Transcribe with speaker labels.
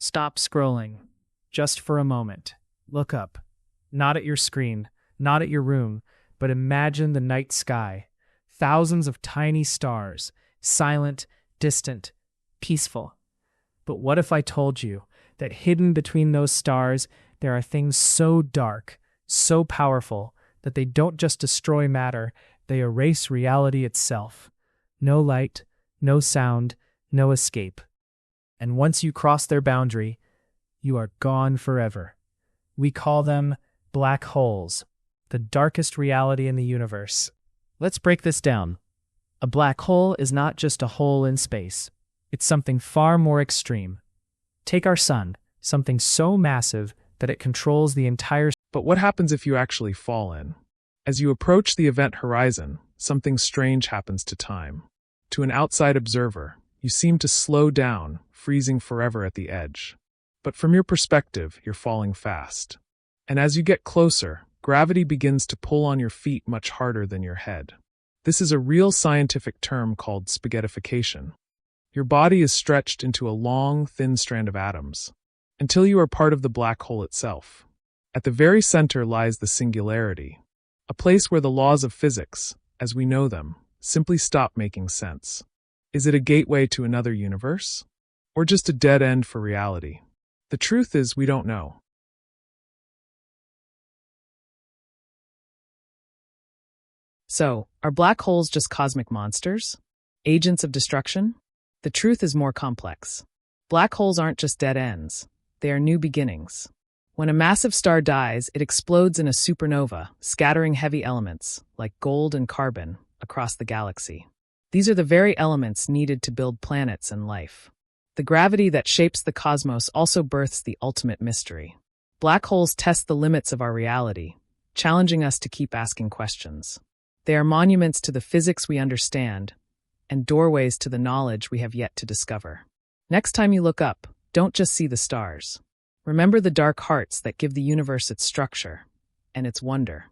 Speaker 1: Stop scrolling, just for a moment. Look up, not at your screen, not at your room, but imagine the night sky. Thousands of tiny stars, silent, distant, peaceful. But what if I told you that hidden between those stars there are things so dark, so powerful, that they don't just destroy matter, they erase reality itself. No light, no sound, no escape. And once you cross their boundary, you are gone forever. We call them black holes, the darkest reality in the universe. Let's break this down. A black hole is not just a hole in space. It's something far more extreme. Take our sun, something so massive that it controls the entire.
Speaker 2: But what happens if you actually fall in? As you approach the event horizon, something strange happens to time. To an outside observer, you seem to slow down, freezing forever at the edge. But from your perspective, you're falling fast. And as you get closer, gravity begins to pull on your feet much harder than your head. This is a real scientific term called spaghettification. Your body is stretched into a long, thin strand of atoms, until you are part of the black hole itself. At the very center lies the singularity, a place where the laws of physics, as we know them, simply stop making sense. Is it a gateway to another universe? Or just a dead end for reality? The truth is, we don't know.
Speaker 3: So, are black holes just cosmic monsters? Agents of destruction? The truth is more complex. Black holes aren't just dead ends. They are new beginnings. When a massive star dies, it explodes in a supernova, scattering heavy elements, like gold and carbon, across the galaxy. These are the very elements needed to build planets and life. The gravity that shapes the cosmos also births the ultimate mystery. Black holes test the limits of our reality, challenging us to keep asking questions. They are monuments to the physics we understand, and doorways to the knowledge we have yet to discover. Next time you look up, don't just see the stars. Remember the dark hearts that give the universe its structure and its wonder.